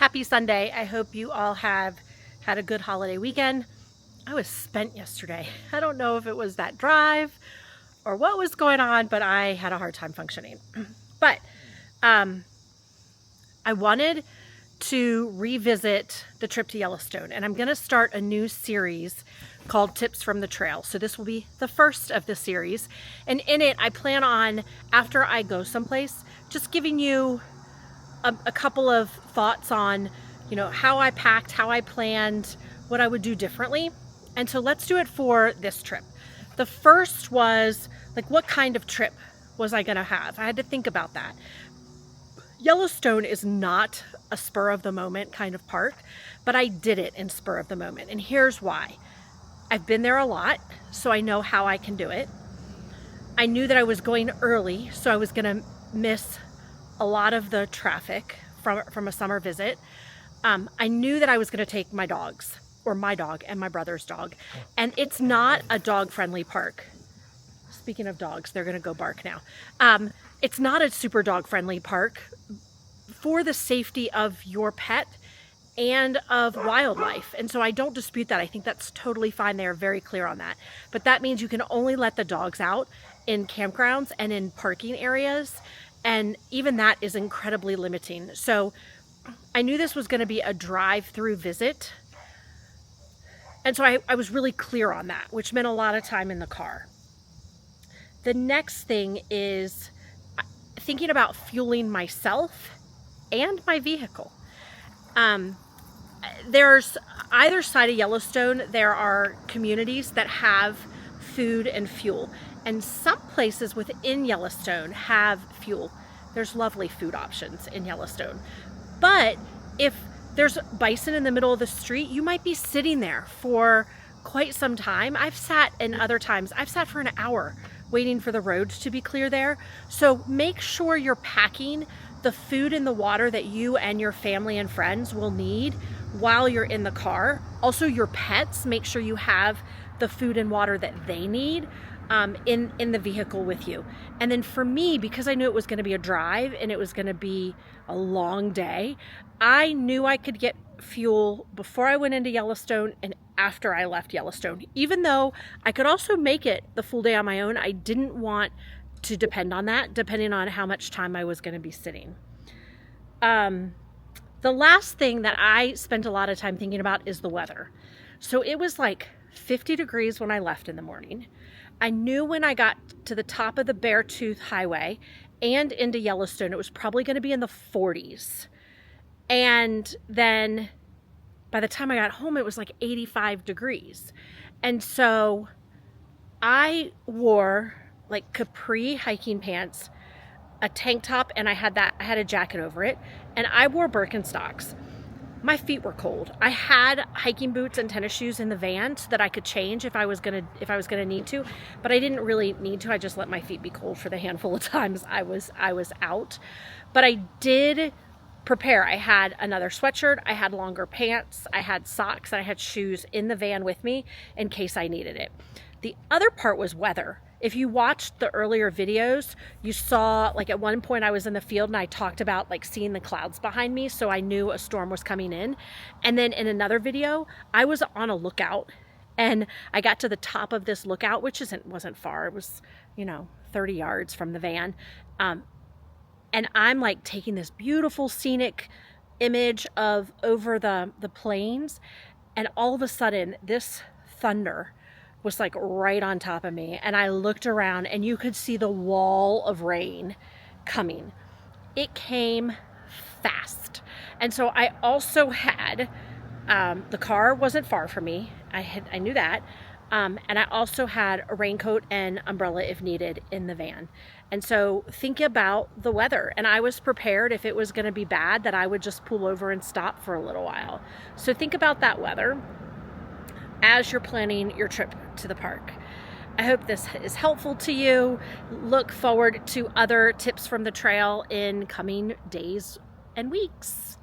Happy Sunday. I hope you all have had a good holiday weekend. I was spent yesterday. I don't know if it was that drive or what was going on, but I had a hard time functioning. But I wanted to revisit the trip to Yellowstone, and I'm going to start a new series called Tips from the Trail. So this will be the first of the series, and in it I plan on, after I go someplace, just giving you a couple of thoughts on, you know, how I packed, how I planned, what I would do differently. And so let's do it for this trip. The first was like, what kind of trip was I gonna have? I had to think about that. Yellowstone is not a spur of the moment kind of park, but I did it in spur of the moment. And here's why. I've been there a lot, so I know how I can do it. I knew that I was going early, so I was gonna miss a lot of the traffic from a summer visit. I knew that I was gonna take my dogs, or my dog and my brother's dog, and it's not a dog-friendly park. Speaking of dogs, they're gonna go bark now. It's not a super dog-friendly park for the safety of your pet and of wildlife. And so I don't dispute that. I think that's totally fine. They are very clear on that. But that means you can only let the dogs out in campgrounds and in parking areas. And even that is incredibly limiting. So I knew this was going to be a drive-through visit. And so I was really clear on that, which meant a lot of time in the car. The next thing is thinking about fueling myself and my vehicle. There's either side of Yellowstone, there are communities that have food and fuel. And some places within Yellowstone have fuel. There's lovely food options in Yellowstone. But if there's bison in the middle of the street, you might be sitting there for quite some time. I've sat for an hour waiting for the roads to be clear there. So make sure you're packing the food and the water that you and your family and friends will need while you're in the car. Also, your pets, make sure you have the food and water that they need in the vehicle with you. And then for me, because I knew it was going to be a drive and it was going to be a long day, I knew I could get fuel before I went into Yellowstone and after I left Yellowstone. Even though I could also make it the full day on my own, I didn't want to depend on that, depending on how much time I was going to be sitting. The last thing that I spent a lot of time thinking about is the weather. So it was like 50 degrees when I left in the morning. I knew when I got to the top of the Beartooth highway and into Yellowstone, it was probably going to be in the 40s. And then by the time I got home, it was like 85 degrees. And so I wore like capri hiking pants, a tank top, and I had a jacket over it, and I wore Birkenstocks. My feet were cold. I had hiking boots and tennis shoes in the van so that I could change if I was gonna need to, but I didn't really need to. I just let my feet be cold for the handful of times I was out. But I did prepare. I had another sweatshirt, I had longer pants, I had socks, and I had shoes in the van with me in case I needed it. The other part was weather. If you watched the earlier videos, you saw like at one point I was in the field and I talked about like seeing the clouds behind me, so I knew a storm was coming in. And then in another video, I was on a lookout and I got to the top of this lookout, which wasn't far. It was, 30 yards from the van. And I'm like taking this beautiful scenic image of over the plains, and all of a sudden this thunder was like right on top of me, and I looked around and you could see the wall of rain coming. It came fast. And so I also had the car wasn't far from me. I knew that. And I also had a raincoat and umbrella if needed in the van. And so think about the weather. And I was prepared if it was going to be bad that I would just pull over and stop for a little while. So think about that weather as you're planning your trip to the park. I hope this is helpful to you. Look forward to other tips from the trail in coming days and weeks.